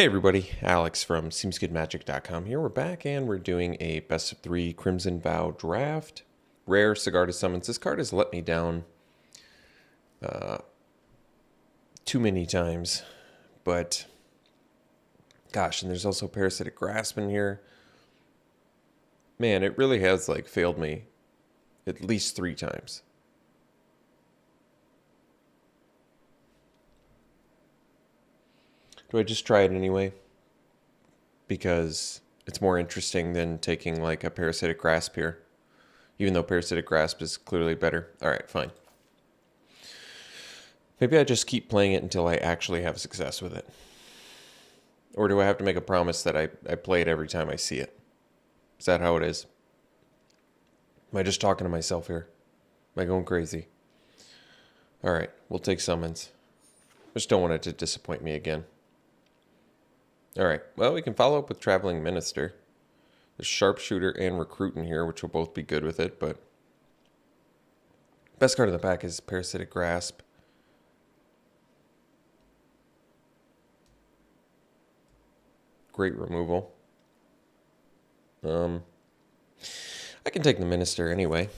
Hey everybody, Alex from SeemsGoodMagic.com here. We're back and we're doing a best of 3 Crimson Vow draft. Rare Cigar to Summons. This card has let me down too many times, but gosh, and there's also Parasitic Grasp in here. Man, it really has failed me at least 3 times. Do I just try it anyway? Because it's more interesting than taking a Parasitic Grasp here. Even though Parasitic Grasp is clearly better. Alright, fine. Maybe I just keep playing it until I actually have success with it. Or do I have to make a promise that I play it every time I see it? Is that how it is? Am I just talking to myself here? Am I going crazy? Alright, we'll take summons. Just don't want it to disappoint me again. Alright, well, we can follow up with Traveling Minister. There's Sharpshooter and Recruit in here, which will both be good with it, but best card in the pack is Parasitic Grasp. Great removal. I can take the Minister anyway.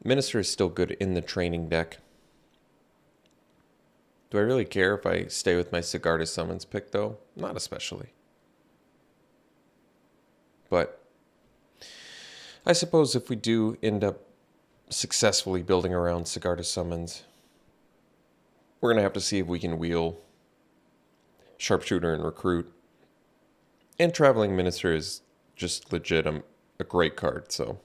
Minister is still good in the training deck. Do I really care if I stay with my Cigar to Summons pick, though? Not especially. But I suppose if we do end up successfully building around Cigar to Summons, we're going to have to see if we can wheel Sharpshooter and Recruit. And Traveling Minister is just legit a great card, so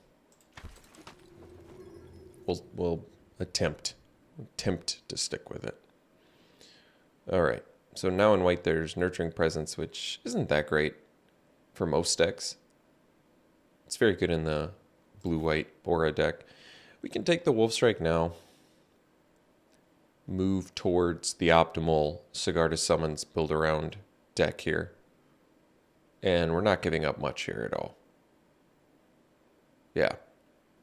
we'll attempt to stick with it. Alright, so now in white there's Nurturing Presence, which isn't that great for most decks. It's very good in the blue-white Bora deck. We can take the Wolf Strike now. Move towards the optimal Cigar to Summons build-around deck here. And we're not giving up much here at all. Yeah.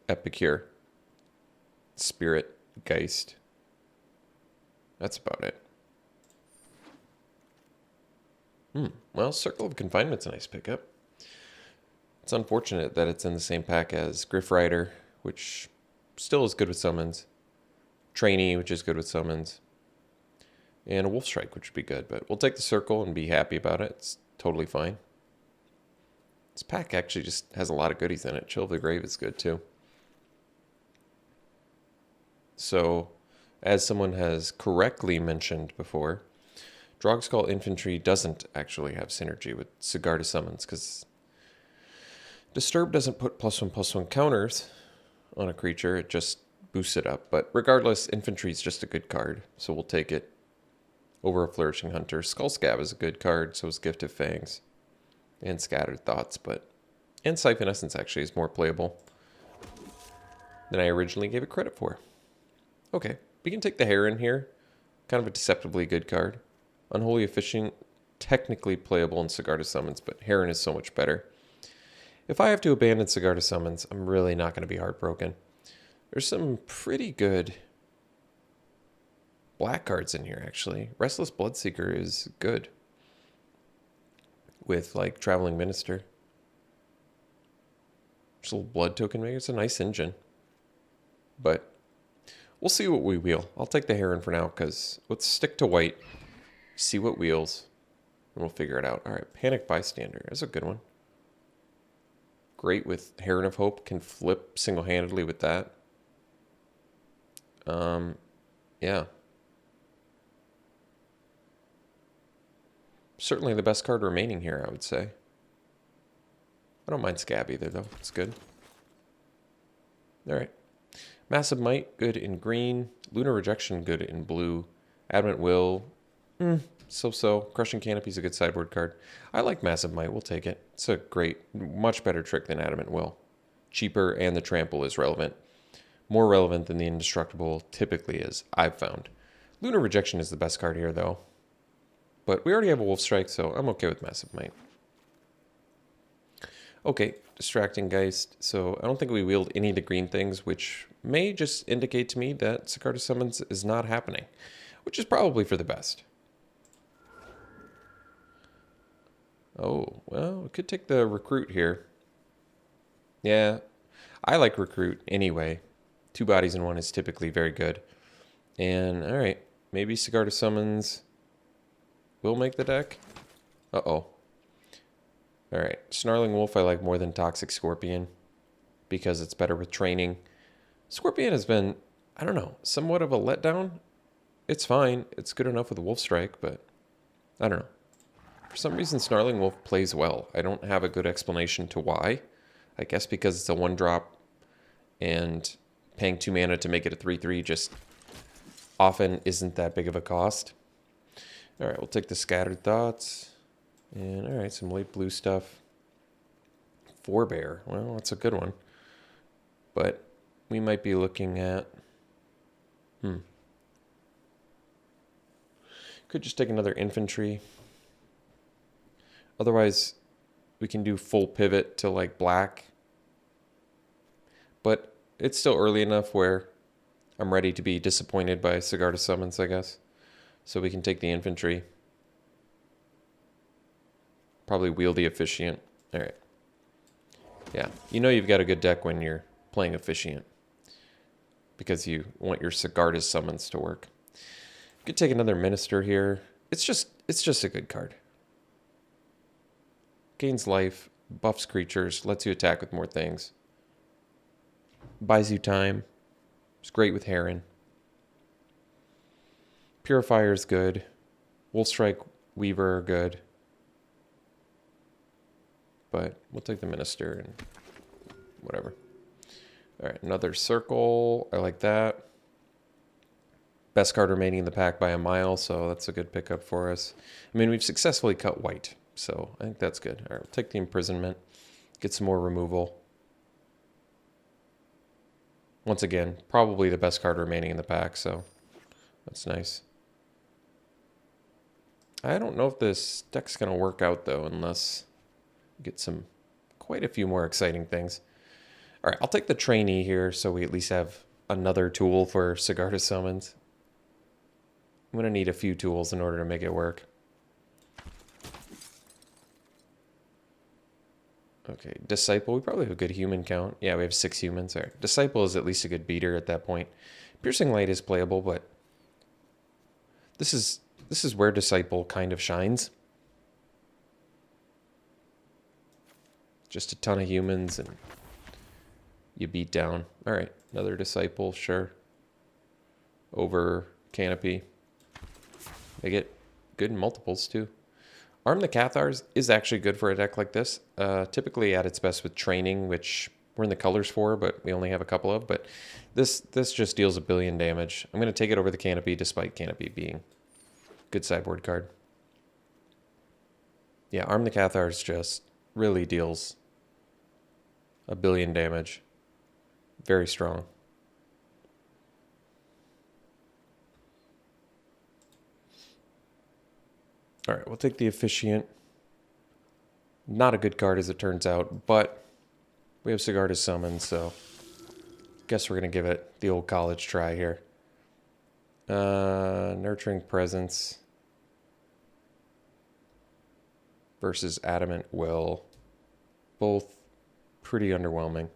Epicure. Spirit. Geist. That's about it. Well, Circle of Confinement's a nice pickup. It's unfortunate that it's in the same pack as Griff Rider, which still is good with summons. Trainee, which is good with summons. And a Wolf Strike, which would be good. But we'll take the Circle and be happy about it. It's totally fine. This pack actually just has a lot of goodies in it. Chill of the Grave is good too. So, as someone has correctly mentioned before, Drogskull Infantry doesn't actually have synergy with Cigar to Summons because Disturb doesn't put +1/+1 counters on a creature, it just boosts it up. But regardless, Infantry is just a good card, so we'll take it over a Flourishing Hunter. Skull Scab is a good card, so is Gift of Fangs and Scattered Thoughts, and Siphon Essence actually is more playable than I originally gave it credit for. Okay, we can take the Heron here, kind of a deceptively good card. Unholy Efficient, technically playable in Cigar to Summons, but Heron is so much better. If I have to abandon Cigar to Summons, I'm really not going to be heartbroken. There's some pretty good black cards in here, actually. Restless Bloodseeker is good with, Traveling Minister. Just a little blood token maker. It's a nice engine. But we'll see what we wheel. I'll take the Heron for now, because let's stick to white. See what wheels, and we'll figure it out. All right, Panic Bystander. That's a good one. Great with Heron of Hope. Can flip single-handedly with that. Yeah. Certainly the best card remaining here, I would say. I don't mind Scab either, though. It's good. All right. Massive Might, good in green. Lunar Rejection, good in blue. Adamant Will, so-so. Crushing Canopy is a good sideboard card. I like Massive Might. We'll take it. It's a great, much better trick than Adamant Will. Cheaper, and the Trample is relevant. More relevant than the Indestructible typically is, I've found. Lunar Rejection is the best card here, though. But we already have a Wolf Strike, so I'm okay with Massive Might. Okay, Distracting Geist. So I don't think we wield any of the green things, which may just indicate to me that Cigar to Summons is not happening, which is probably for the best. Oh, well, we could take the recruit here. Yeah, I like recruit anyway. 2 bodies in 1 is typically very good. And, alright, maybe Cigar to Summons will make the deck. Uh-oh. Alright, Snarling Wolf I like more than Toxic Scorpion because it's better with training. Scorpion has been, I don't know, somewhat of a letdown. It's fine. It's good enough with Wolf Strike, but I don't know. For some reason, Snarling Wolf plays well. I don't have a good explanation to why. I guess because it's a 1-drop and paying 2 mana to make it a 3/3 just often isn't that big of a cost. Alright, we'll take the Scattered Thoughts. And alright, some late blue stuff. Forebear. Well, that's a good one. But we might be looking at... Could just take another infantry. Otherwise, we can do full pivot to like black. But it's still early enough where I'm ready to be disappointed by Cigar to Summons, I guess. So we can take the infantry. Probably wheel the Officiant. Alright. Yeah, you know you've got a good deck when you're playing Officiant. Because you want your Cigar to Summons to work. Could take another Minister here. It's just a good card. Gains life, buffs creatures, lets you attack with more things. Buys you time. It's great with Heron. Purifier's good. Wolfstrike, Weaver are good. But we'll take the Minister and whatever. Alright, another Circle. I like that. Best card remaining in the pack by a mile, so that's a good pickup for us. I mean, we've successfully cut white, so I think that's good. All right, we'll take the Imprisonment, get some more removal. Once again, probably the best card remaining in the pack, so that's nice. I don't know if this deck's going to work out, though, unless we get quite a few more exciting things. All right, I'll take the Trainee here, so we at least have another tool for Cigar to Summons. I'm going to need a few tools in order to make it work. Okay, Disciple. We probably have a good human count. Yeah, we have 6 humans. All right. Disciple is at least a good beater at that point. Piercing Light is playable, but this is where Disciple kind of shines. Just a ton of humans and you beat down. All right, another Disciple, sure. Over Canopy. They get good in multiples, too. Arm the Cathars is actually good for a deck like this. Typically at its best with Training, which we're in the colors for, but we only have a couple of. But this just deals 1 billion damage. I'm going to take it over the Canopy, despite Canopy being a good sideboard card. Yeah, Arm the Cathars just really deals 1 billion damage. Very strong. All right, we'll take the Officiant. Not a good card as it turns out, but we have Cigar to Summon, so guess we're going to give it the old college try here. Nurturing Presence versus Adamant Will. Both pretty underwhelming.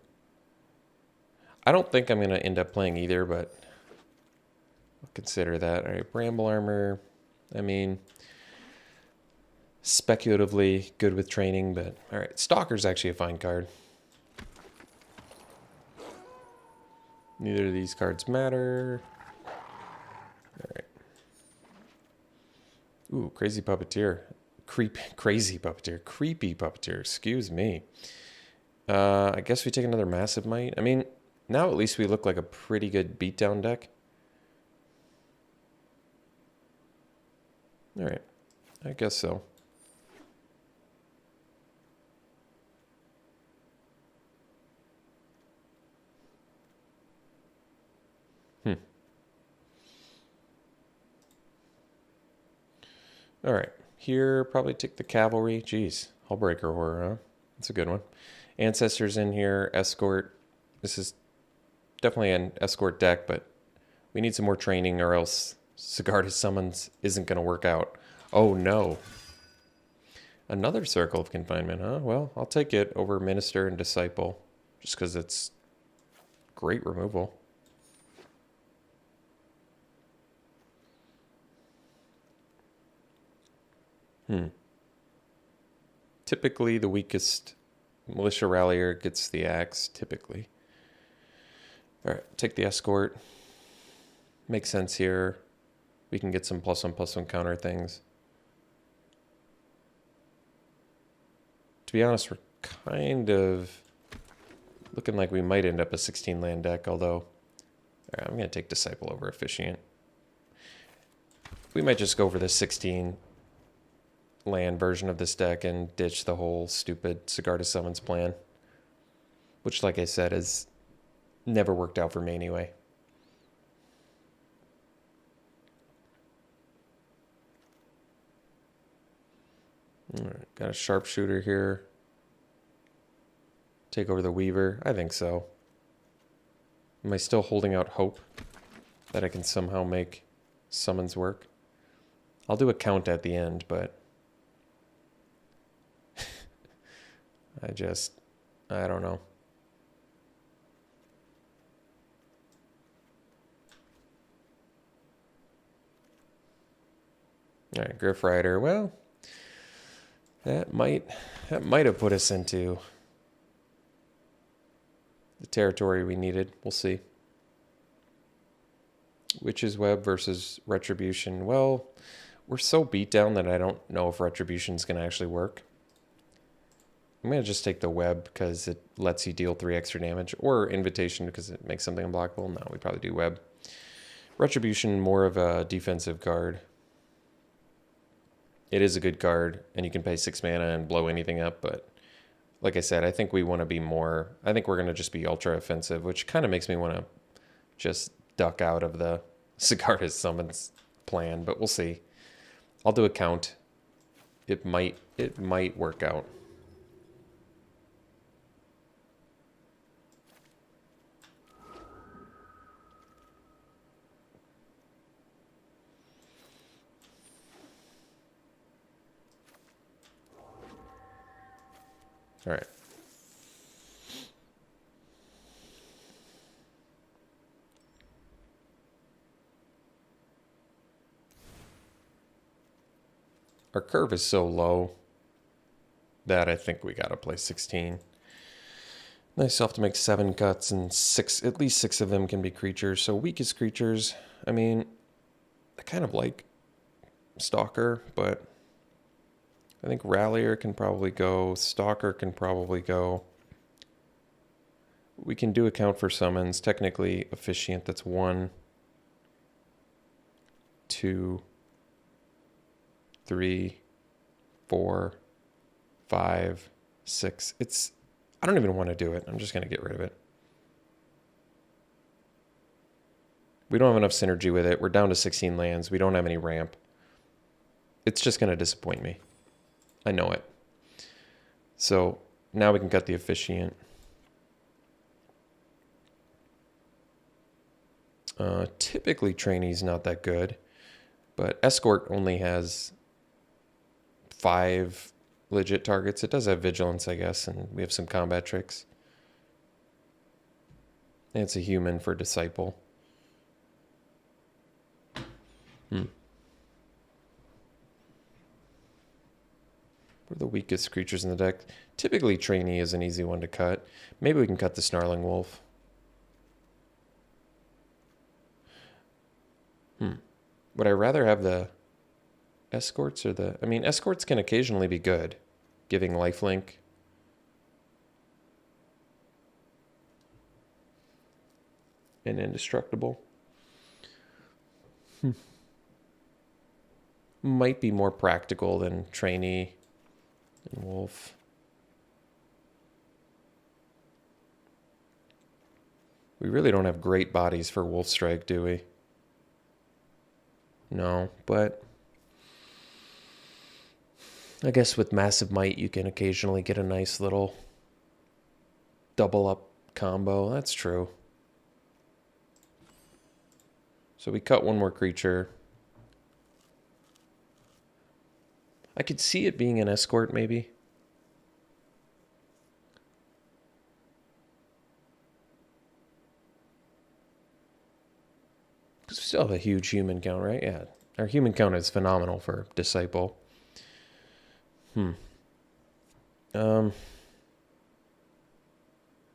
I don't think I'm going to end up playing either, but I'll consider that. All right, Bramble Armor. I mean... speculatively good with Training, but all right. Stalker's actually a fine card. Neither of these cards matter. All right. Ooh, Crazy Puppeteer. Crazy Puppeteer. Creepy Puppeteer. Excuse me. I guess we take another Massive Might. I mean, now at least we look like a pretty good beatdown deck. All right. I guess so. All right, here, probably take the Cavalry. Jeez, Hullbreaker Horror, huh? That's a good one. Ancestors in here, Escort. This is definitely an Escort deck, but we need some more Training or else Cigar to Summons isn't going to work out. Oh, no. Another Circle of Confinement, huh? Well, I'll take it over Minister and Disciple, just because it's great removal. Typically, the weakest Militia Rallier gets the axe, typically. Alright, take the Escort. Makes sense here. We can get some +1/+1 counter things. To be honest, we're kind of looking like we might end up a 16 land deck, although I'm going to take Disciple over Officiant. We might just go for the 16 land version of this deck and ditch the whole stupid Sigarda Summons plan, which, like I said, has never worked out for me anyway. All right, got a Sharpshooter here. Take over the Weaver? I think so. Am I still holding out hope that I can somehow make summons work? I'll do a count at the end, but I don't know. All right, Griff Rider. Well, that might have put us into the territory we needed. We'll see. Witch's Web versus Retribution. Well, we're so beat down that I don't know if Retribution's going to actually work. I'm going to just take the Web because it lets you deal 3 extra damage, or Invitation because it makes something unblockable. No, we probably do Web. Retribution, more of a defensive card. It is a good card, and you can pay 6 mana and blow anything up, but like I said, I think we want to be more... I think we're going to just be ultra offensive, which kind of makes me want to just duck out of the Sigarda Summons plan, but we'll see. I'll do a count. It might work out. All right. Our curve is so low that I think we gotta play 16. I still have to make 7 cuts, and at least 6 of them can be creatures. So weakest creatures, I mean, I kind of like Stalker, but I think Rallier can probably go. Stalker can probably go. We can do a count for summons. Technically, Officiant, that's 1, 2, 3, 4, 5, 6. I don't even want to do it. I'm just going to get rid of it. We don't have enough synergy with it. We're down to 16 lands. We don't have any ramp. It's just going to disappoint me. I know it. So now we can cut the Officiant. Typically, Trainee's not that good, but Escort only has 5 legit targets. It does have Vigilance, I guess, and we have some combat tricks. And it's a human for Disciple. What are the weakest creatures in the deck? Typically, Trainee is an easy one to cut. Maybe we can cut the Snarling Wolf. Would I rather have the Escorts or the... I mean, Escorts can occasionally be good, giving lifelink. And indestructible. Might be more practical than Trainee and Wolf. We really don't have great bodies for Wolf Strike, do we? No, but I guess with Massive Might you can occasionally get a nice little double up combo. That's true. So we cut one more creature. I could see it being an escort, maybe. Because we still have a huge human count, right? Yeah. Our human count is phenomenal for Disciple.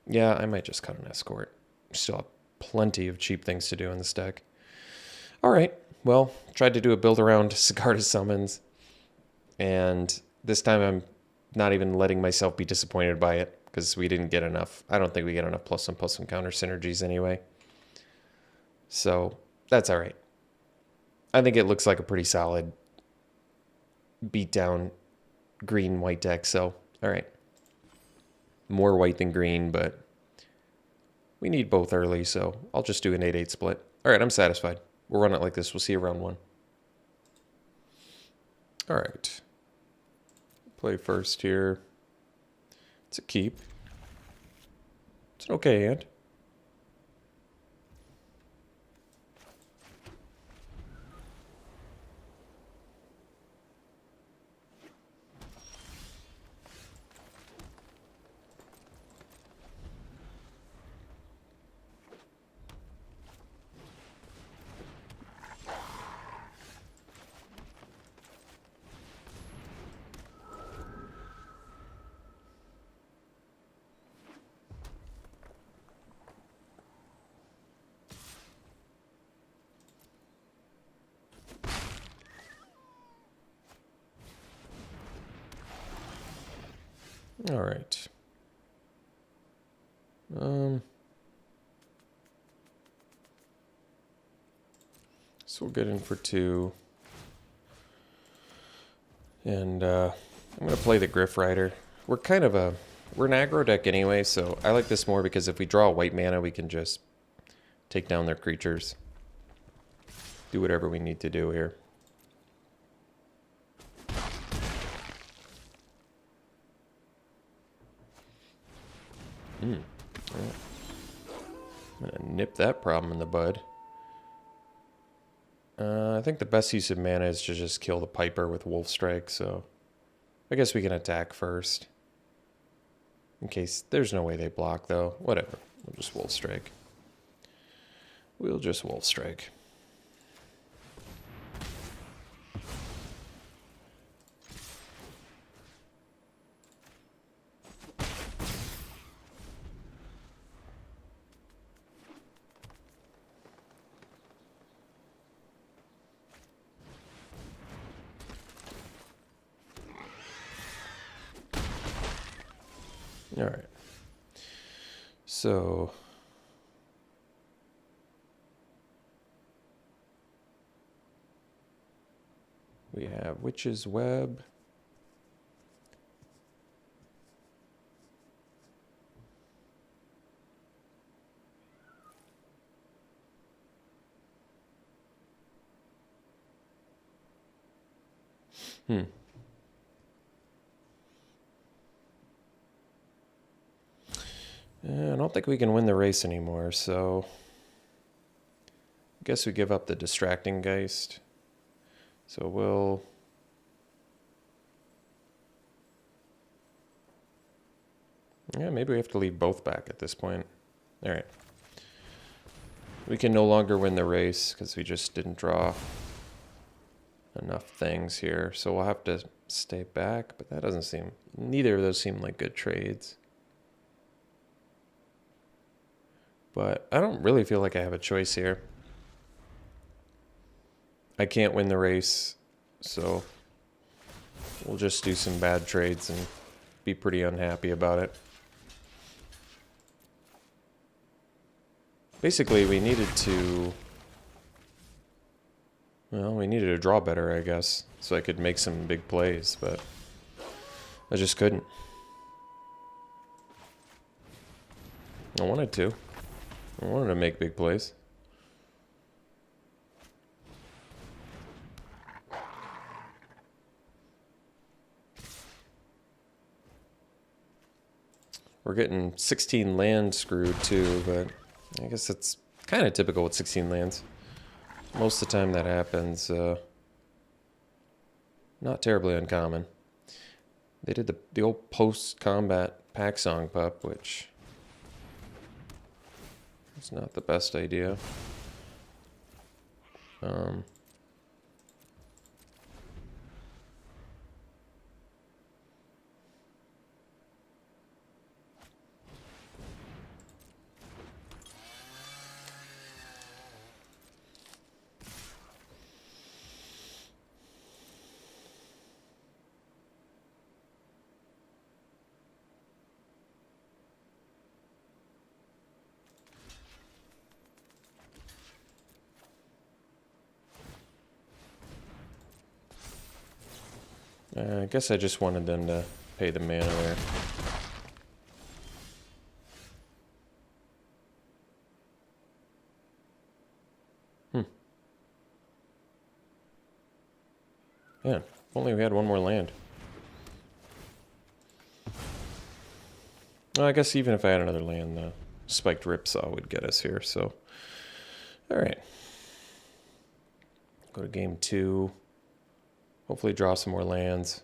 Yeah, I might just cut an escort. Still have plenty of cheap things to do in this deck. All right. Well, tried to do a build around Sigarda summons. And this time I'm not even letting myself be disappointed by it because we didn't get enough. I don't think we get enough plus one counter synergies anyway. So that's all right. I think it looks like a pretty solid beatdown green-white deck. So, all right. More white than green, but we need both early, so I'll just do an 8-8 split. All right, I'm satisfied. We'll run it like this. We'll see you round one. All right. Play first here. It's a keep. It's an okay hand. All right. So we'll get in for 2. And I'm going to play the Griff Rider. We're an aggro deck anyway, so I like this more because if we draw white mana, we can just take down their creatures. Do whatever we need to do here. I'm gonna nip that problem in the bud. I think the best use of mana is to just kill the Piper with Wolf Strike, so I guess we can attack first. In case there's no way they block, though. Whatever. We'll just Wolf Strike. We'll just Wolf Strike. All right. So we have Witch's Web. I don't think we can win the race anymore, so I guess we give up the Distracting Geist. So we'll... Yeah, maybe we have to leave both back at this point. All right. We can no longer win the race because we just didn't draw enough things here. So we'll have to stay back, but that doesn't seem... Neither of those seem like good trades. But I don't really feel like I have a choice here. I can't win the race, so we'll just do some bad trades and be pretty unhappy about it. Basically, we needed to draw better, I guess, so I could make some big plays, but I just couldn't. I wanted to. I wanted to make big plays. We're getting 16 land screwed too, but I guess that's kind of typical with 16 lands. Most of the time that happens. Not terribly uncommon. They did the old post-combat pack song pup, which is not the best idea. I guess I just wanted them to pay the mana there. Yeah, if only we had one more land. Well, I guess even if I had another land, the spiked ripsaw would get us here, so. Alright. Go to game 2. Hopefully draw some more lands.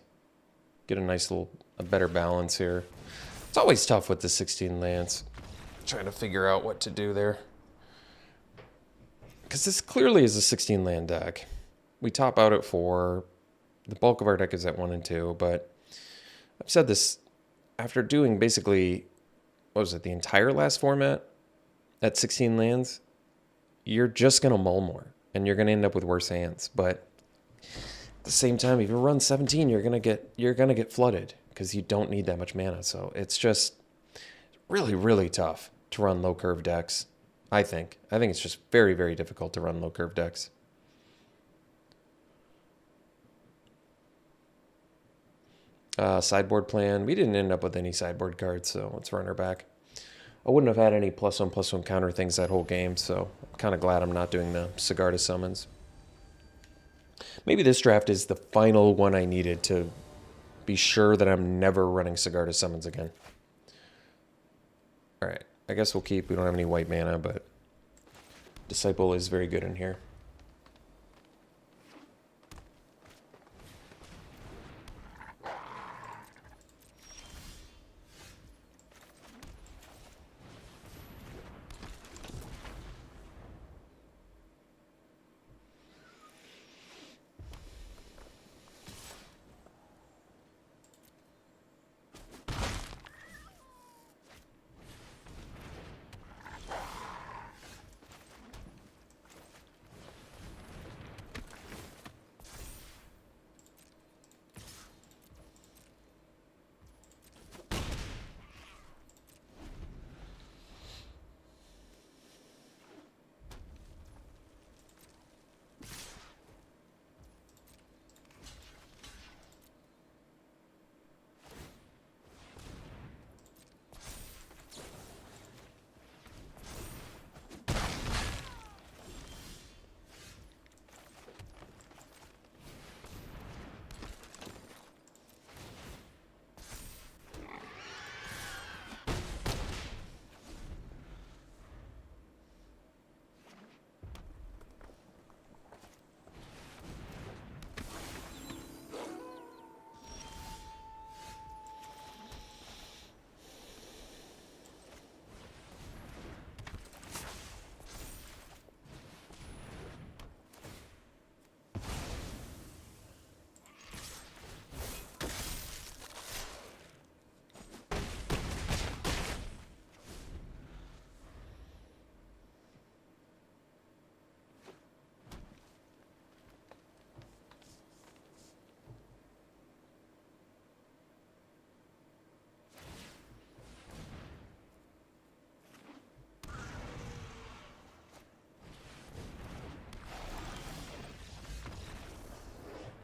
Get a better balance here. It's always tough with the 16 lands. Trying to figure out what to do there. Because this clearly is a 16 land deck. We top out at 4. The bulk of our deck is at 1 and 2, but I've said this after doing basically, what was it, the entire last format at 16 lands, you're just going to mull more, and you're going to end up with worse hands. But at the same time, if you run 17, you're going to get flooded because you don't need that much mana. So it's just really, really tough to run low curve decks, I think. I think it's just very, very difficult to run low curve decks. Sideboard plan. We didn't end up with any sideboard cards, so let's run her back. I wouldn't have had any +1/+1 counter things that whole game, so I'm kind of glad I'm not doing the Sigarda summons. Maybe this draft is the final one I needed to be sure that I'm never running Sigarda summons again. Alright, I guess we'll keep. We don't have any white mana, but Disciple is very good in here.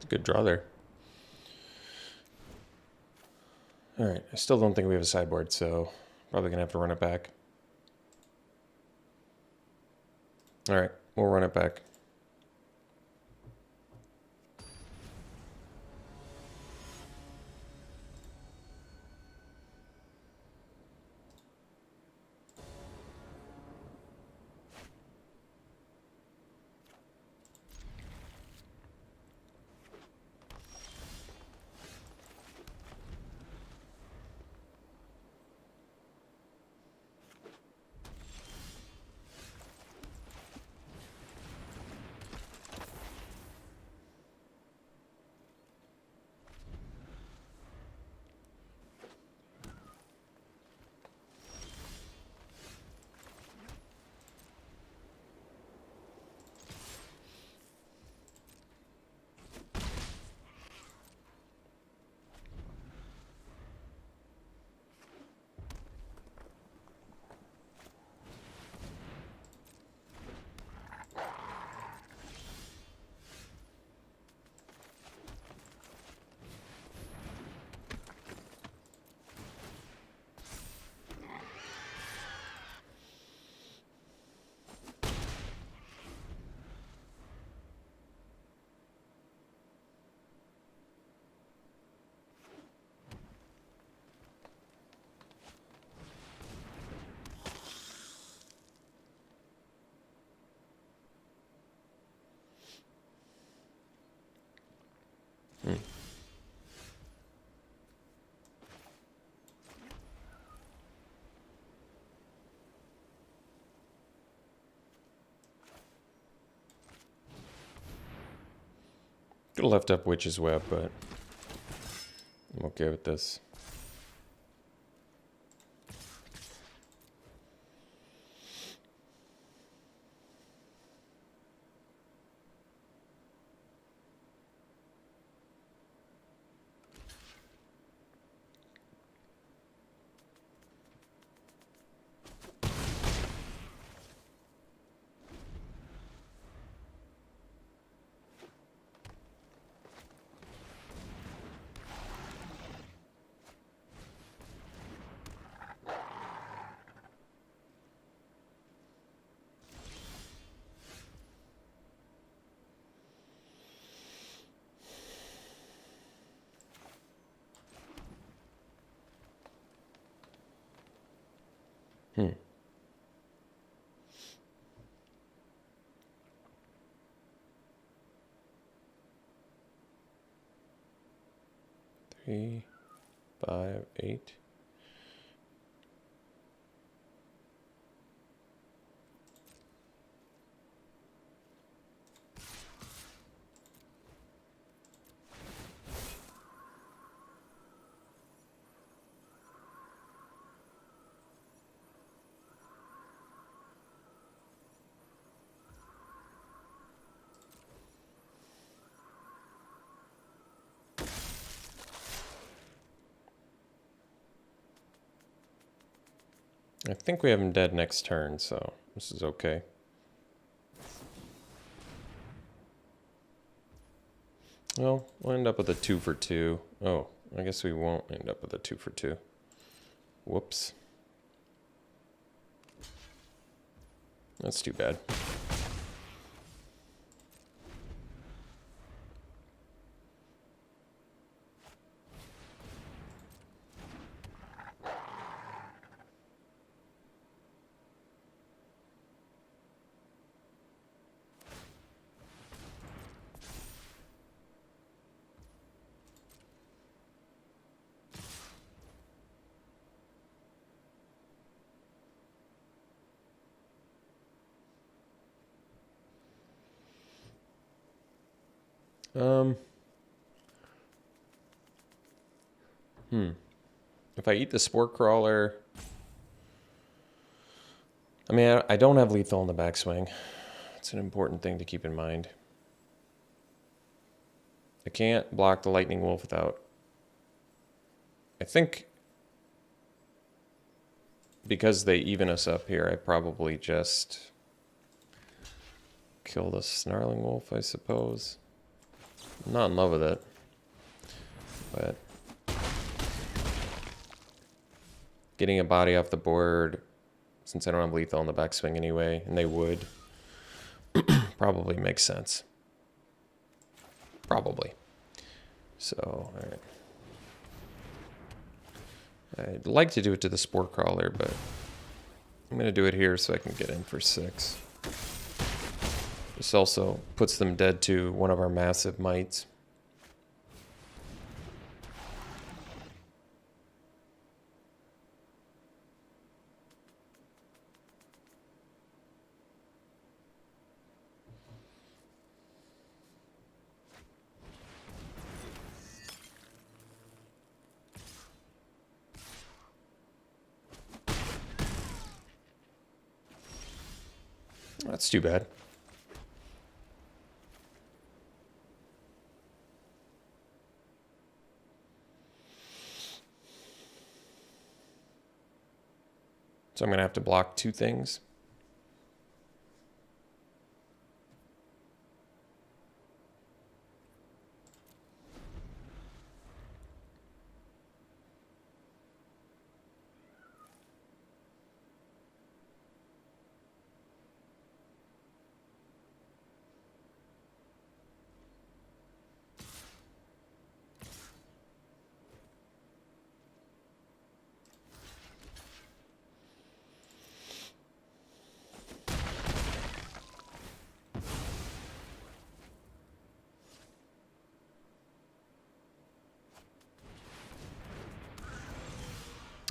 Good draw there. Alright, I still don't think we have a sideboard, so probably going to have to run it back. Alright, we'll run it back. Could have left up Witch's Web, but I'm okay with this. Hmm. Three, 5, 8. I think we have him dead next turn, so this is okay. Well, we'll end up with a 2 for 2. Oh, I guess we won't end up with a 2 for 2. Whoops. That's too bad. If I eat the Spore Crawler... I mean, I don't have lethal in the backswing. It's an important thing to keep in mind. I can't block the Lightning Wolf without... I think... because they even us up here, I probably just... kill the Snarling Wolf, I suppose. I'm not in love with it. But... getting a body off the board, since I don't have lethal in the backswing anyway, and they would, probably makes sense. Probably. So, alright. I'd like to do it to the Spore Crawler, but I'm going to do it here so I can get in for 6. This also puts them dead to one of our massive mites. That's too bad. So I'm going to have to block 2 things.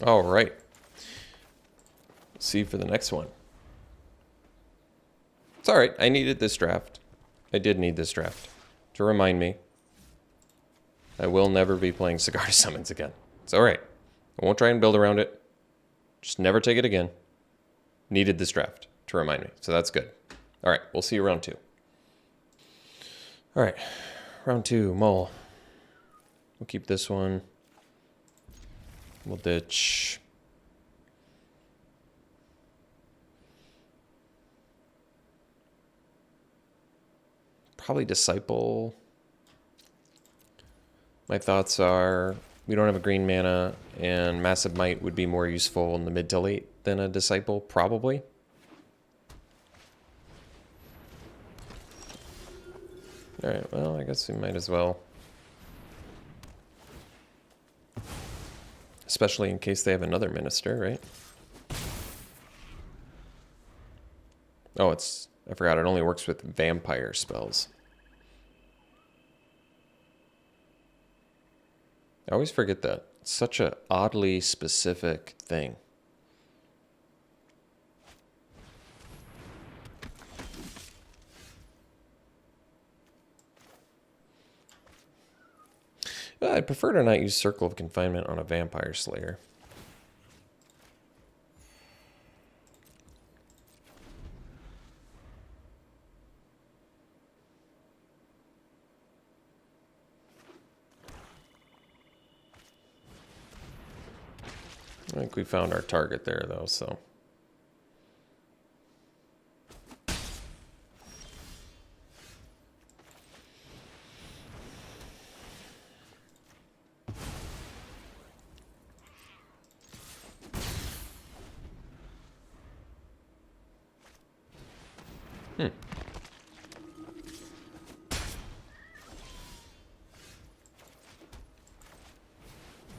All right. See for the next one. It's all right. I needed this draft. I did need this draft to remind me I will never be playing Sigarda Summons again. It's alright. I won't try and build around it. Just never take it again. Needed this draft to remind me, so that's good. Alright, we'll see you round 2. Alright, round 2, Mull. We'll keep this one. We'll ditch. Probably Disciple. My thoughts are we don't have a green mana, and Massive Might would be more useful in the mid to late than a Disciple, probably. Alright, well, I guess we might as well. Especially in case they have another Minister, right? Oh, I forgot, it only works with vampire spells. I always forget that. It's such an oddly specific thing. I'd prefer to not use Circle of Confinement on a Vampire Slayer. I think we found our target there, though, so.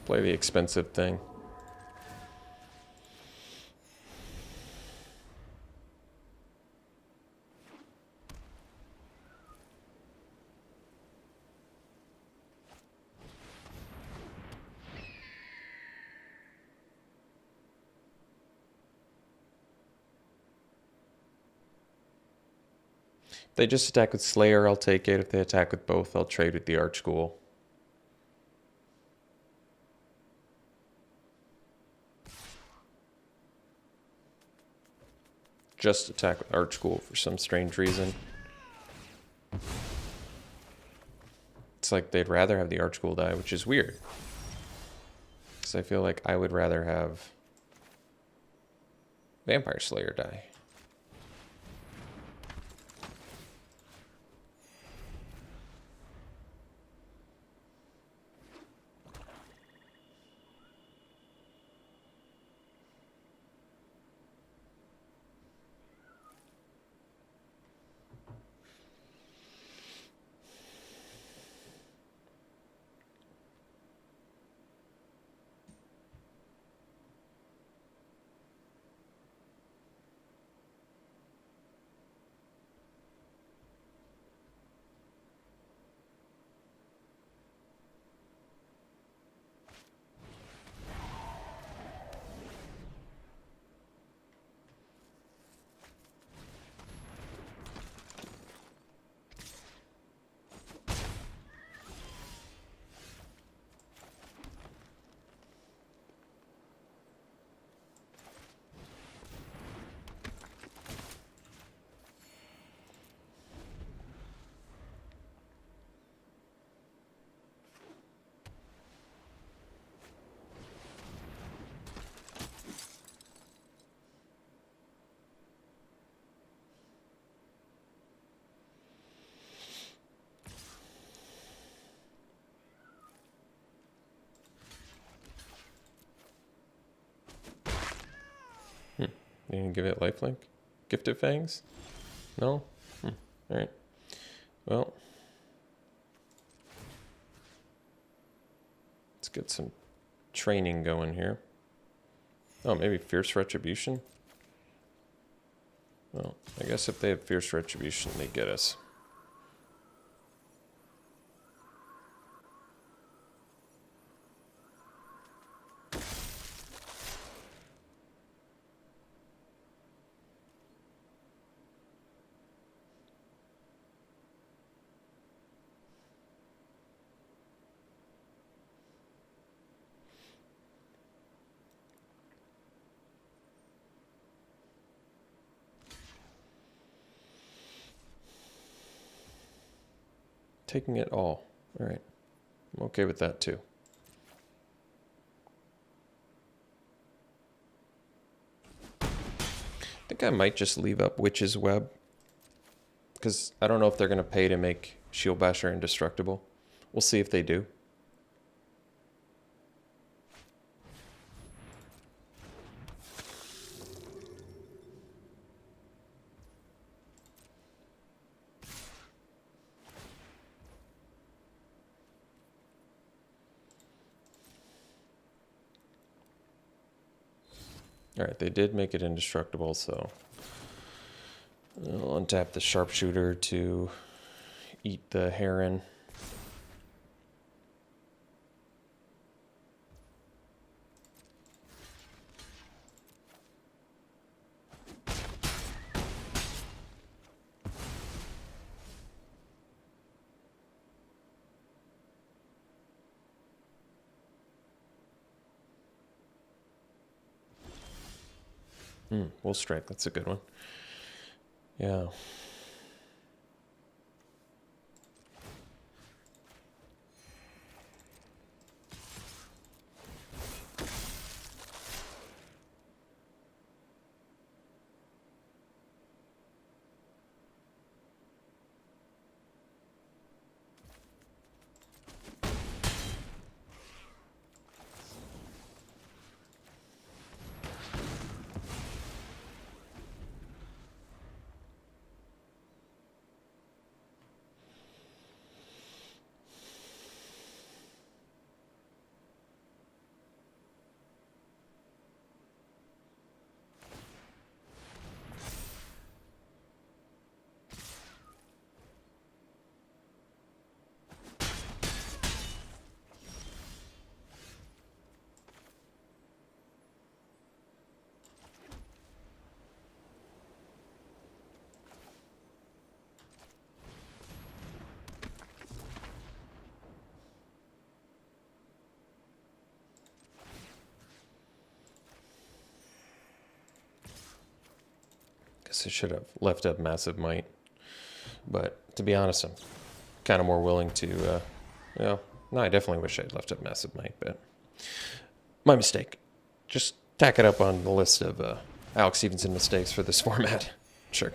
Play the expensive thing. If they just attack with Slayer, I'll take it. If they attack with both, I'll trade with the Archghoul. Just attack with Archghoul for some strange reason. It's like they'd rather have the Archghoul die, which is weird. Because I feel like I would rather have Vampire Slayer die. You can give it lifelink? Gifted Fangs? No? Alright. Well. Let's get some training going here. Oh, maybe Fierce Retribution? Well, I guess if they have Fierce Retribution, they get us. Taking it all. All right. I'm okay with that too. I think I might just leave up Witch's Web, because I don't know if they're going to pay to make Shield Basher indestructible. We'll see if they do. Alright, they did make it indestructible, so I'll untap the Sharpshooter to eat the Heron. Wolf Strike, that's a good one. Yeah. Guess I should have left up Massive Might. But to be honest, I'm kind of more willing to, no, I definitely wish I'd left up Massive Might, but my mistake. Just tack it up on the list of Alex Stephenson mistakes for this format. Sure,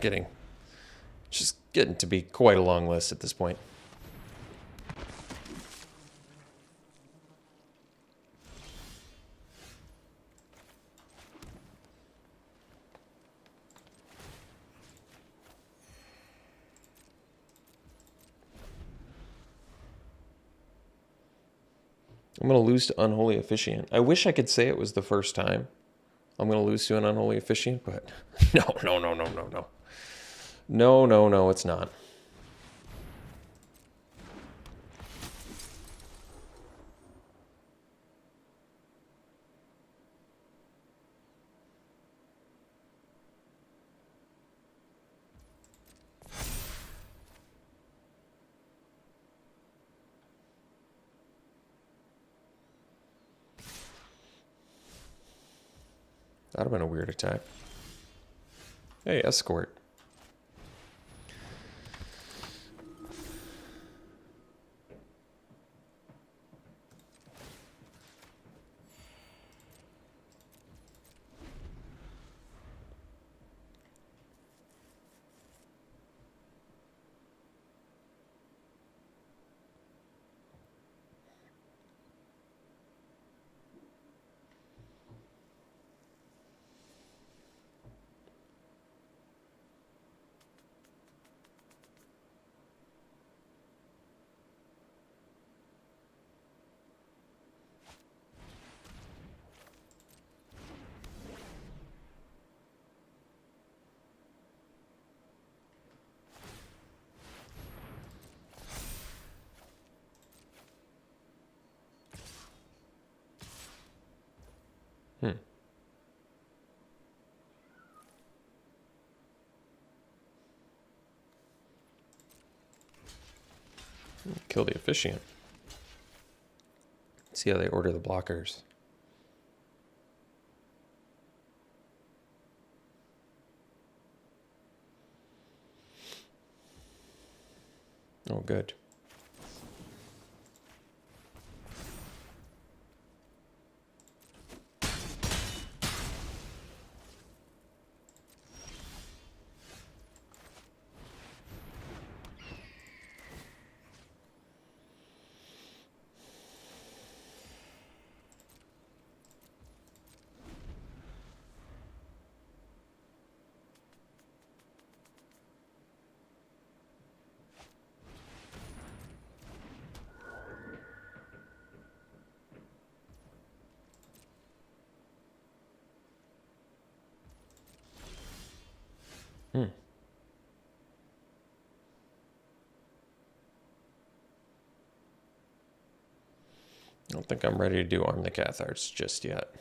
just getting to be quite a long list at this point. I'm going to lose to Unholy Officiant. I wish I could say it was the first time I'm going to lose to an Unholy Officiant, but no. No, it's not. That would have been a weird attack. Hey, Escort. Kill the Officiant. See how they order the blockers. Oh, good. I don't think I'm ready to do Arm the Catharts just yet.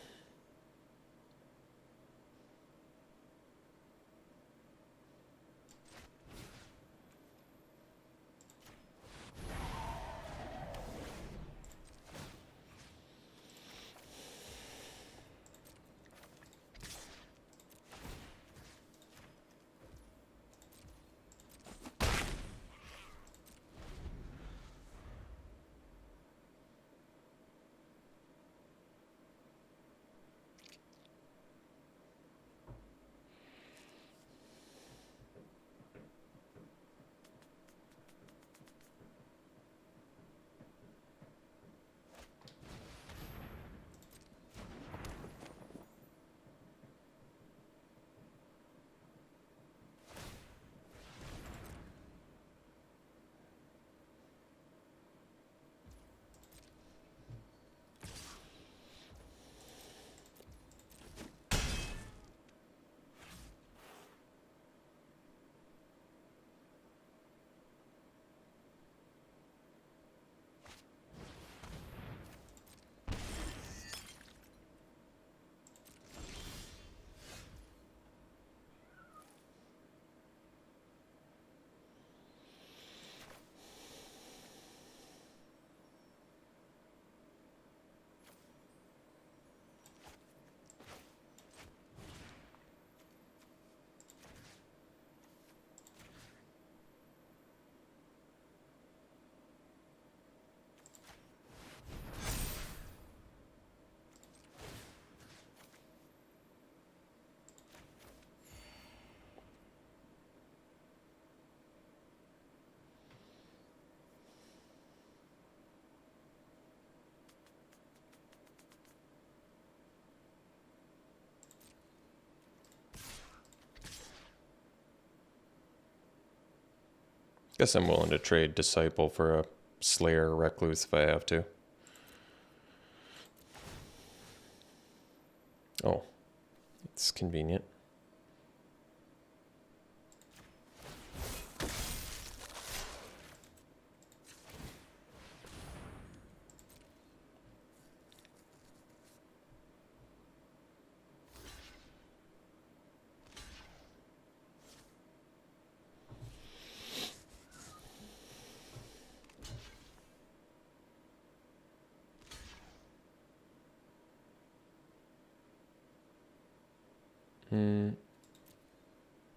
Guess I'm willing to trade Disciple for a Slayer or Recluse if I have to. Oh, it's convenient.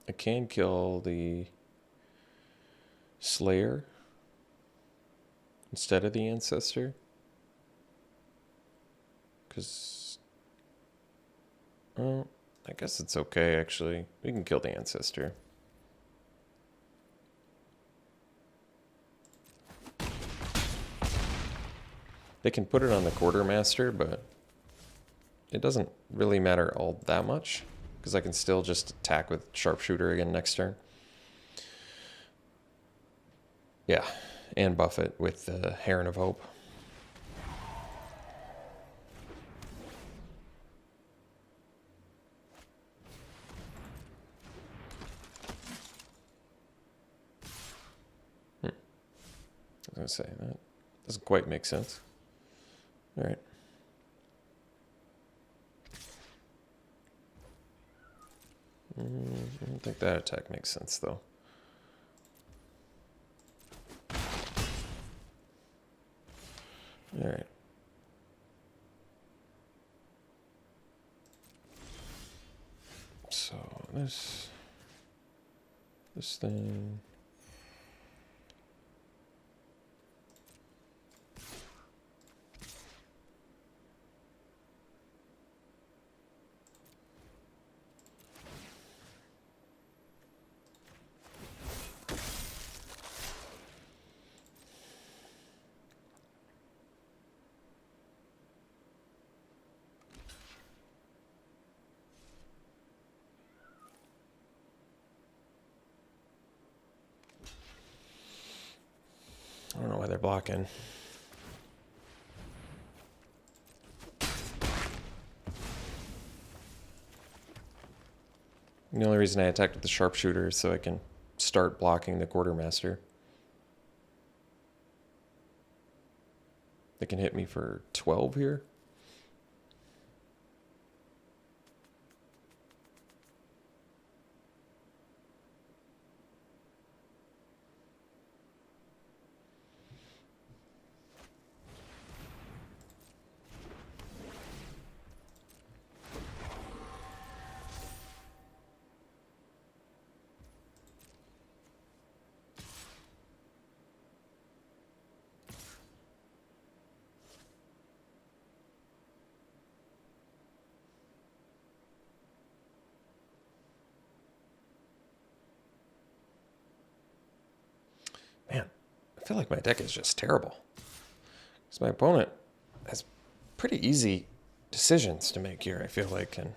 I can kill the Slayer instead of the Ancestor. Because, well, I guess it's okay, actually. We can kill the Ancestor. They can put it on the Quartermaster, but it doesn't really matter all that much, because I can still just attack with Sharpshooter again next turn. Yeah, and buff it with the Heron of Hope. I was going to say, that doesn't quite make sense. All right. I don't think that attack makes sense, though. All right. So this thing. I don't know why they're blocking. The only reason I attacked with the sharpshooter is so I can start blocking the quartermaster. They can hit me for 12 here. Man, I feel like my deck is just terrible. Because my opponent has pretty easy decisions to make here, I feel like. And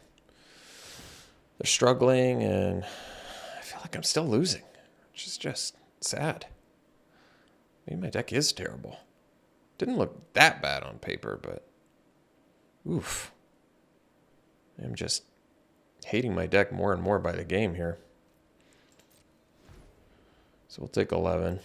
they're struggling, and I feel like I'm still losing, which is just sad. Maybe my deck is terrible. Didn't look that bad on paper, but oof. I'm just hating my deck more and more by the game here. So we'll take 11.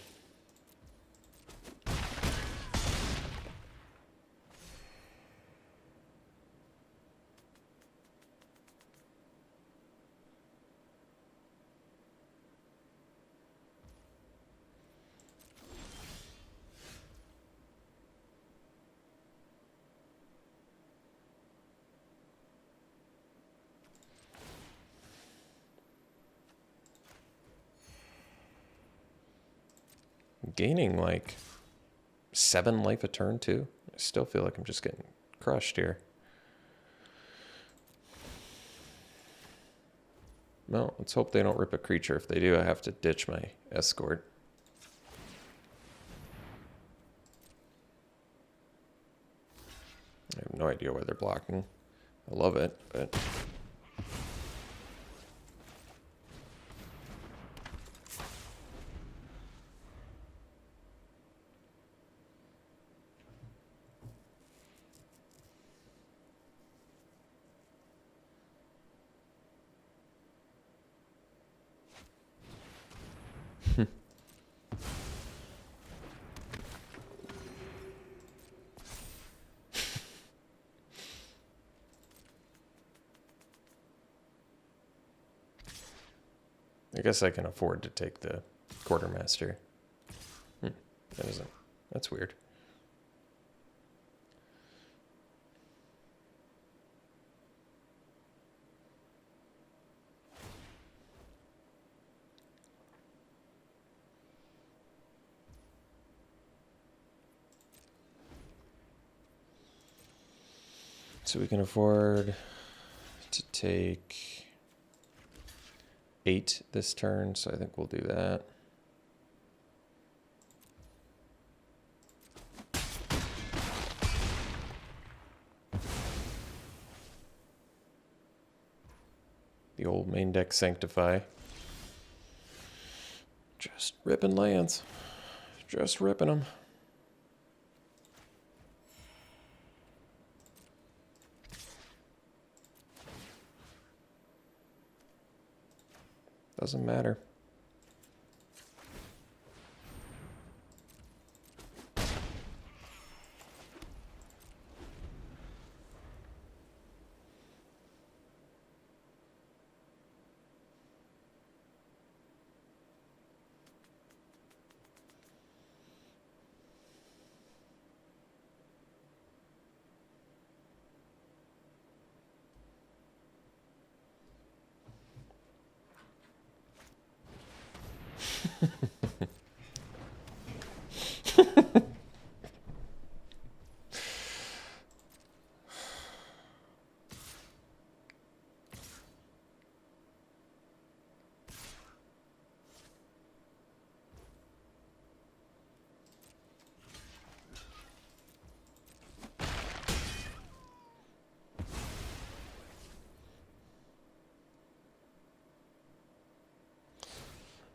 Gaining like 7 life a turn too. I still feel like I'm just getting crushed here. Well, let's hope they don't rip a creature. If they do, I have to ditch my escort. I have no idea why they're blocking. I love it, but... I guess I can afford to take the quartermaster. That's weird. So we can afford to take 8 this turn, so I think we'll do that. The old main deck Sanctify. Just ripping lands. Just ripping them. Doesn't matter.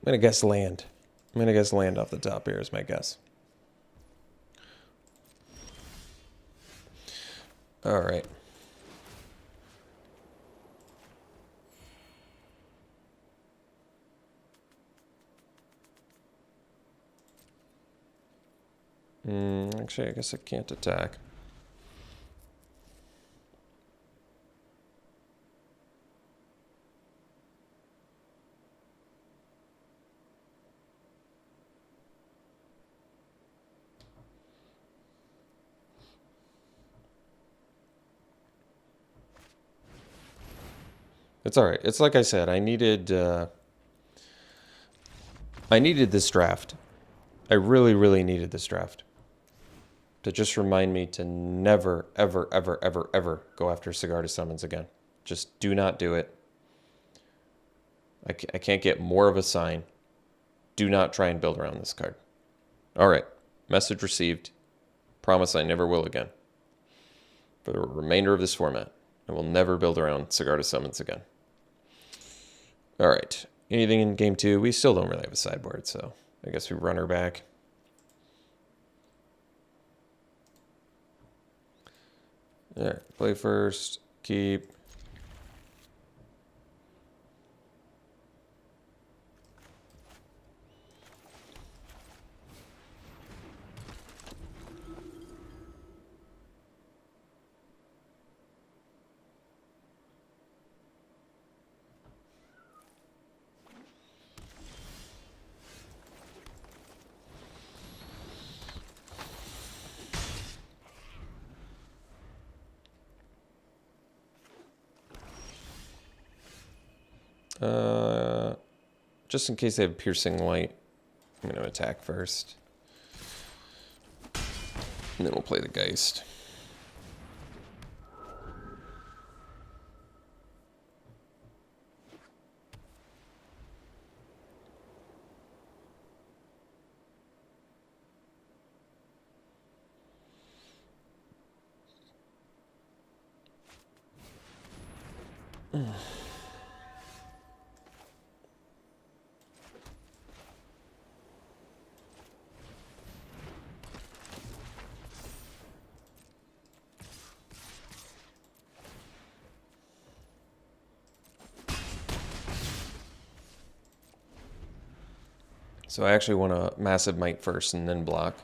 I'm going to guess land. I'm going to guess land off the top here is my guess. All right. Actually, I guess I can't attack. It's all right. It's like I said, I needed this draft. I really, really needed this draft to just remind me to never, ever, ever, ever, ever go after Sigarda Summons again. Just do not do it. I can't get more of a sign. Do not try and build around this card. All right. Message received. Promise I never will again. For the remainder of this format, I will never build around Sigarda Summons again. All right. Anything in game 2? We still don't really have a sideboard, so I guess we run her back. All right. Play first. Keep. Just in case they have Piercing Light, I'm going to attack first. And then we'll play the Geist. So I actually want a Massive Might first and then block.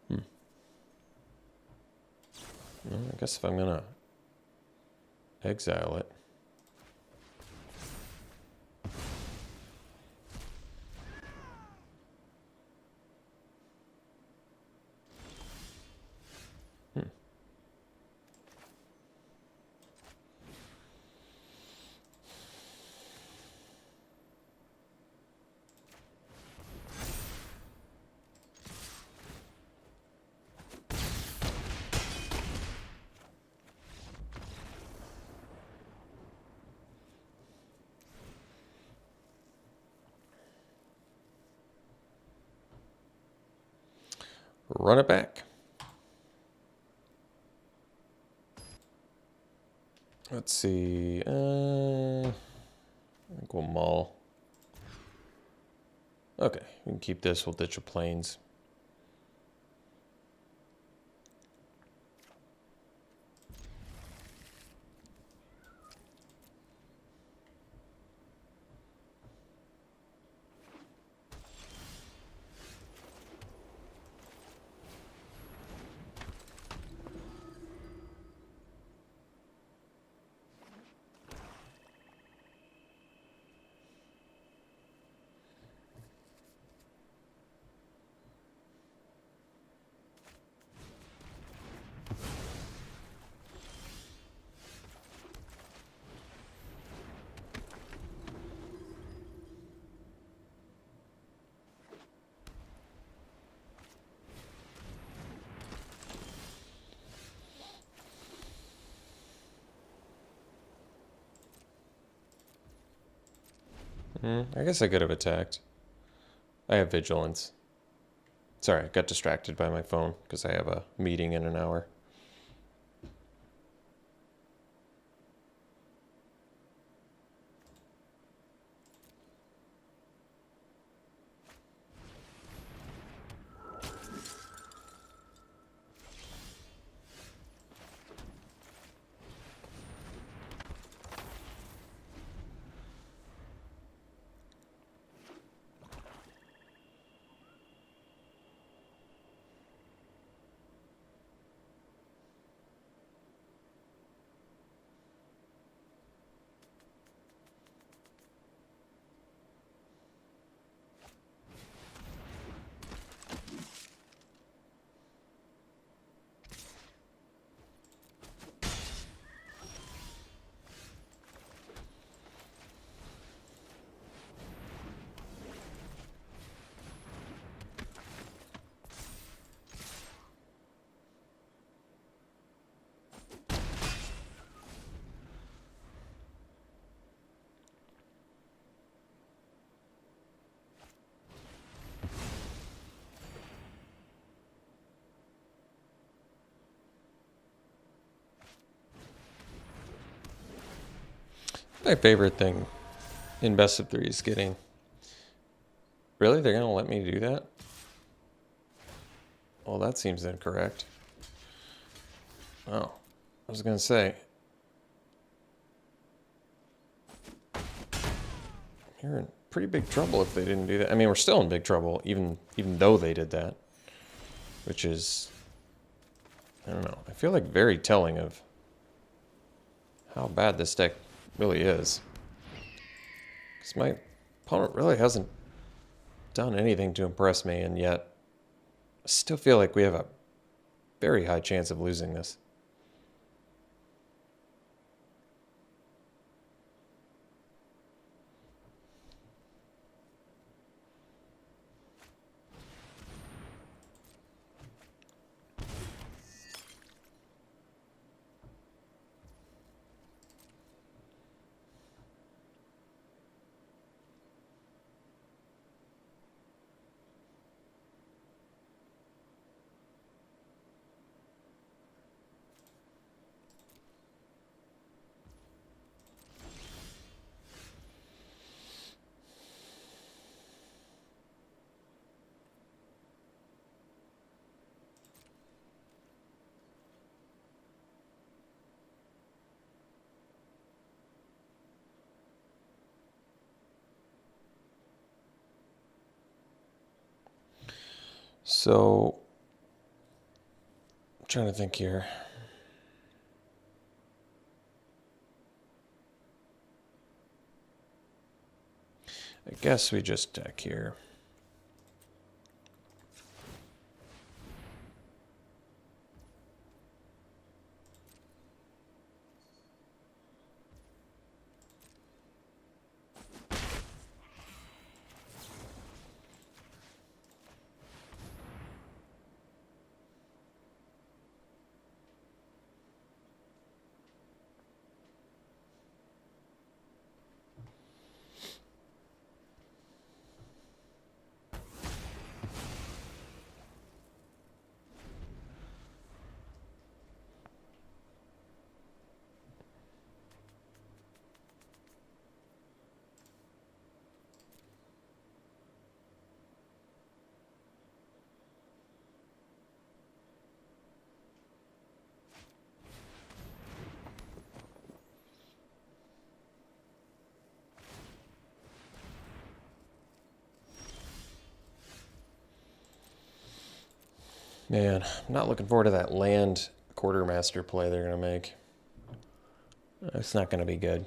Well, I guess if I'm going to exile it. Run it back. Let's see. I think we'll maul. Okay, we can keep this. We'll ditch the planes. I guess I could have attacked. I have Vigilance. Sorry, I got distracted by my phone because I have a meeting in an hour. my favorite thing in best of 3 is getting... Really? They're going to let me do that? Well, that seems incorrect. Oh, I was going to say... You're in pretty big trouble if they didn't do that. I mean, we're still in big trouble, even though they did that. Which is... I don't know. I feel like very telling of how bad this deck really is. Because my opponent really hasn't done anything to impress me, and yet I still feel like we have a very high chance of losing this. So, I'm trying to think here. I guess we just deck here. Man, I'm not looking forward to that land quartermaster play they're going to make. It's not going to be good.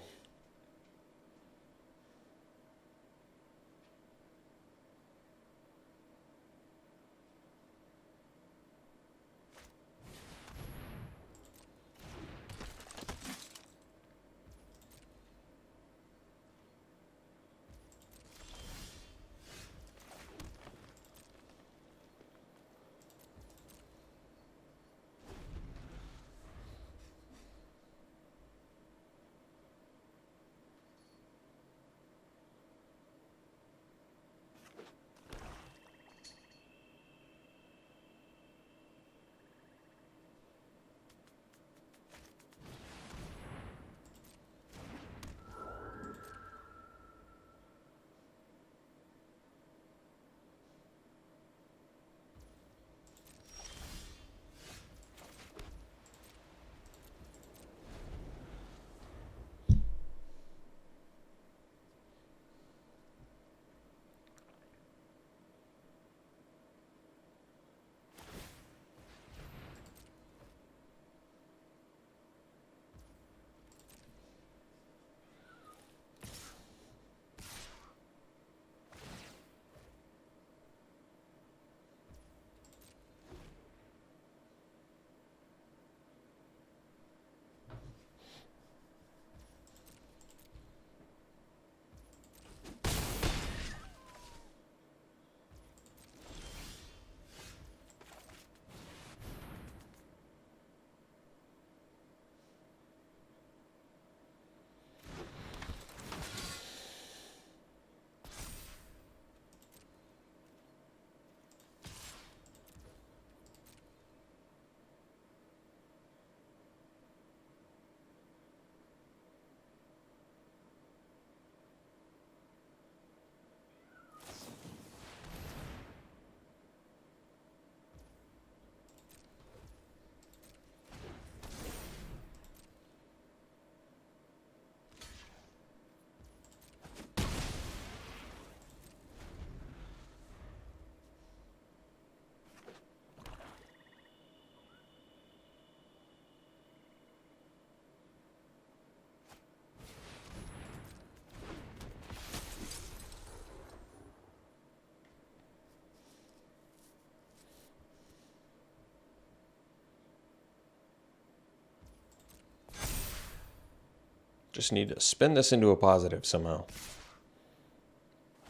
Just need to spin this into a positive somehow.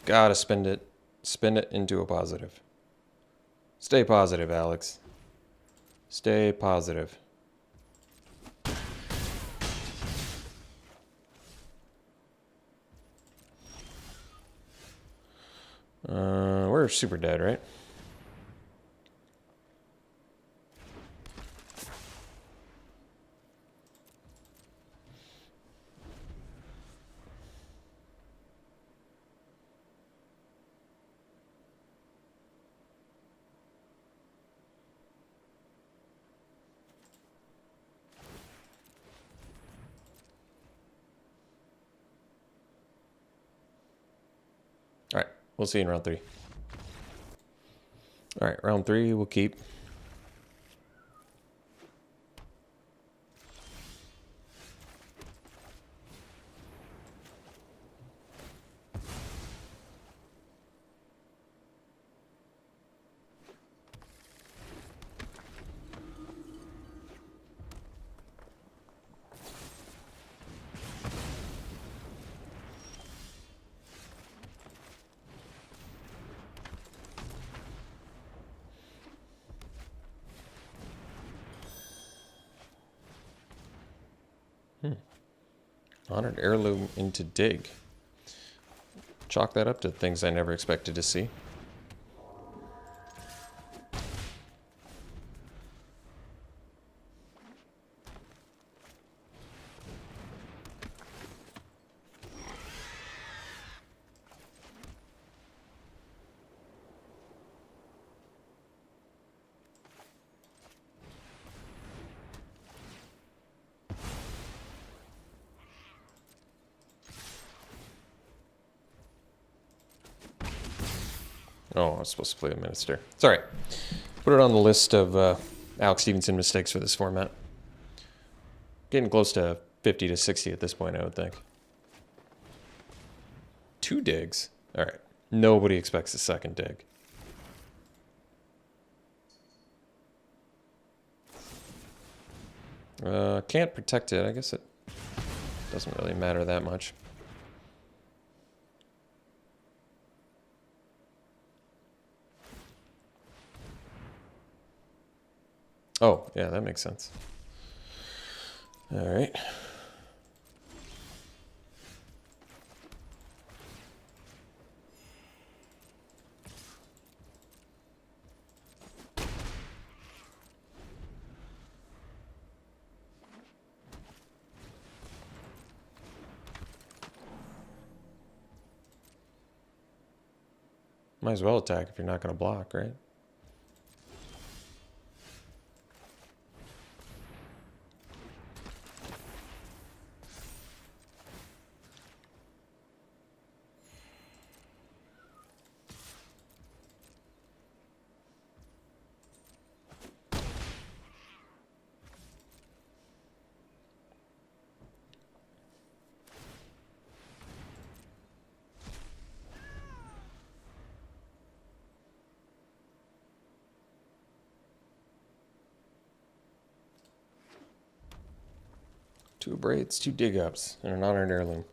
Gotta spin it into a positive. Stay positive, Alex. Stay positive. We're super dead, right? All right, we'll see you in round 3. All right, round 3, we'll keep. Honored heirloom into dig. Chalk that up to things I never expected to see. Oh, I was supposed to play the Minister. Sorry. Put it on the list of Alex Stephenson mistakes for this format. Getting close to 50 to 60 at this point, I would think. 2 digs? All right. Nobody expects a second dig. Can't protect it. I guess it doesn't really matter that much. Oh, yeah, that makes sense. All right. Might as well attack if you're not going to block, right? Two braids, 2 dig ups, and an honored heirloom.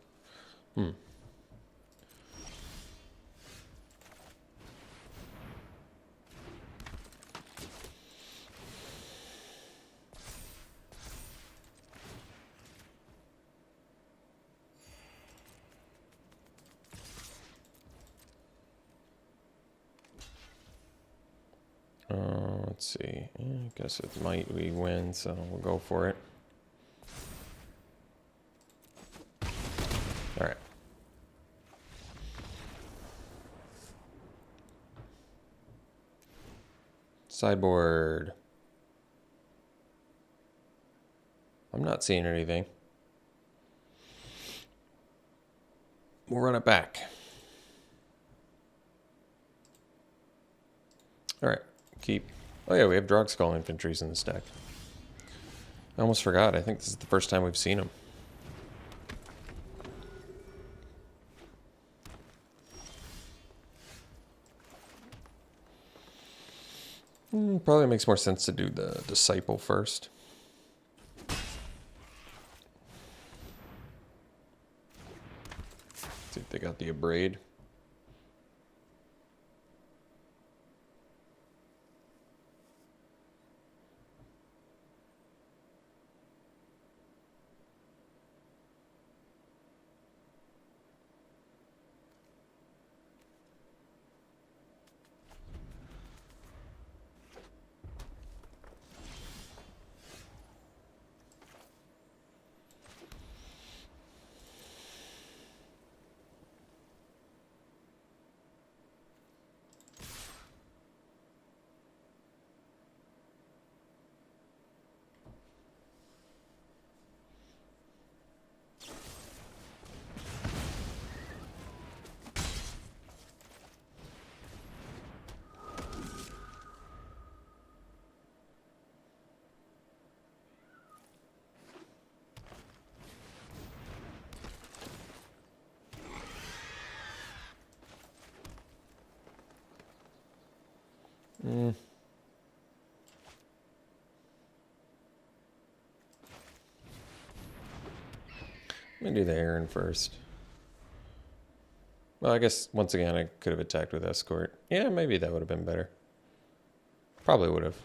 Let's see. I guess it might we win, so we'll go for it. All right. Sideboard. I'm not seeing anything. We'll run it back. All right, keep. Oh yeah, we have Drogskull infantries in this deck. I almost forgot. I think this is the first time we've seen them. Probably makes more sense to do the Disciple first. the Abrade. Let me do the Aaron first. Well, I guess once again I could have attacked with Escort. Yeah, maybe that would have been better. Probably would have.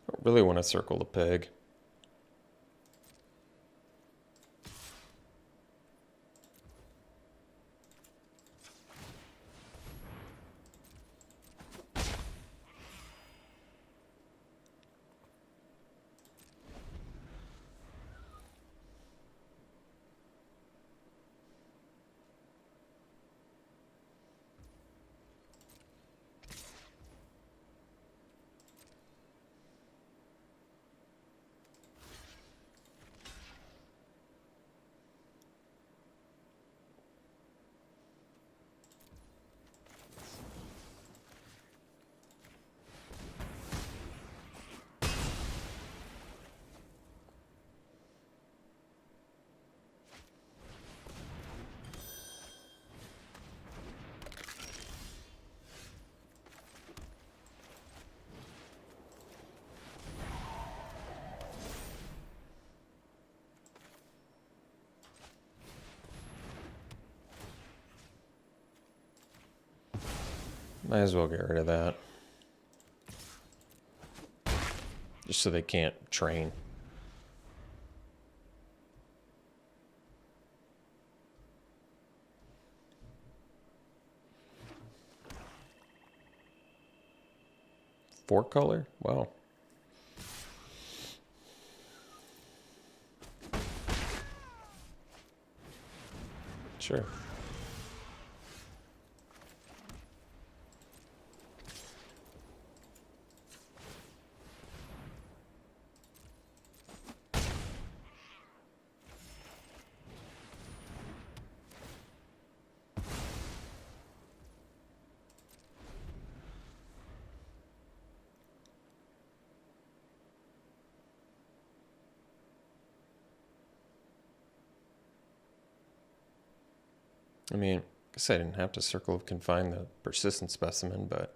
I really want to circle the peg. Might as well get rid of that. Just so they can't train. Four color? Wow. Sure. I mean, I guess I didn't have to Circle of Confine the persistent specimen, but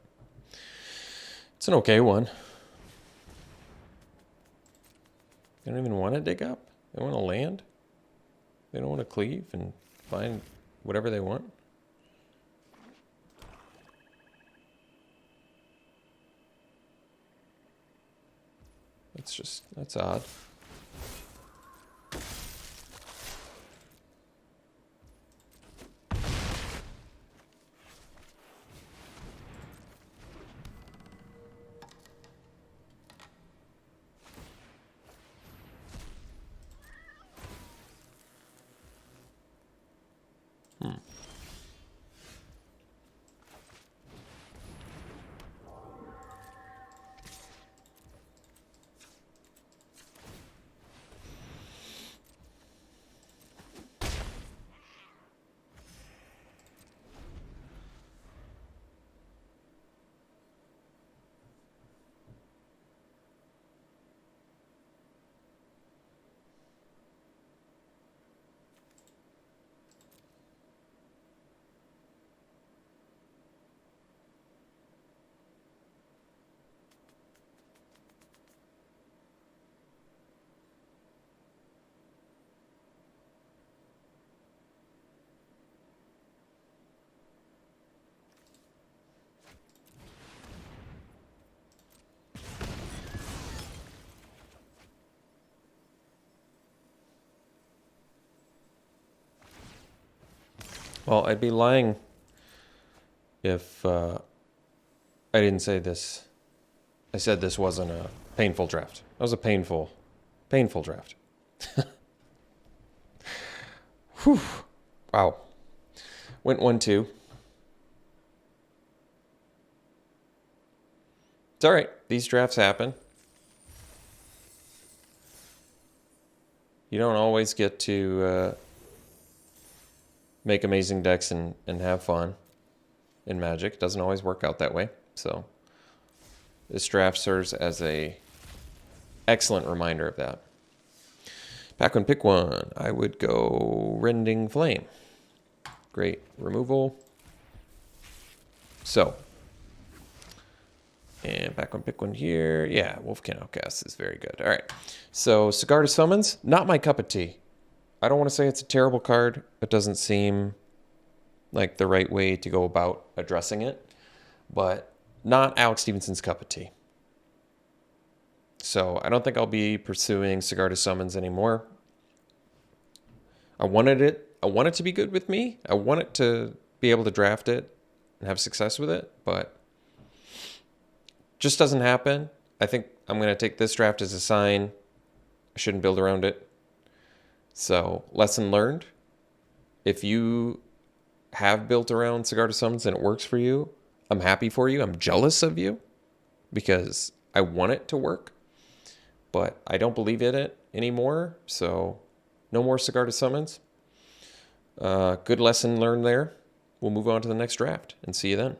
it's an okay one. They don't even want to dig up. They want to land. They don't want to cleave and find whatever they want. That's odd. Well, I'd be lying if I didn't say this. I said this wasn't a painful draft. That was a painful draft. Whew. Wow. Went 1-2. It's all right. These drafts happen. You don't always get to make amazing decks and have fun in Magic. It doesn't always work out that way. So this draft serves as a excellent reminder of that. Pack one, pick one. I would go Rending Flame. Great removal. So, and back one, pick one here. Yeah, Wolfkin Outcast is very good. All right. So, Cigar to Summons, not my cup of tea. I don't want to say it's a terrible card. It doesn't seem like the right way to go about addressing it, but not Alex Stephenson's cup of tea. So, I don't think I'll be pursuing Cigar to Summons anymore. I want it to be good with me. I want it to be able to draft it and have success with it, but just doesn't happen. I think I'm going to take this draft as a sign. I shouldn't build around it. So, lesson learned. If you have built around Cigar to Summons and it works for you, I'm happy for you. I'm jealous of you because I want it to work, but I don't believe in it anymore. So, no more Cigar to Summons. Good lesson learned there. We'll move on to the next draft and see you then.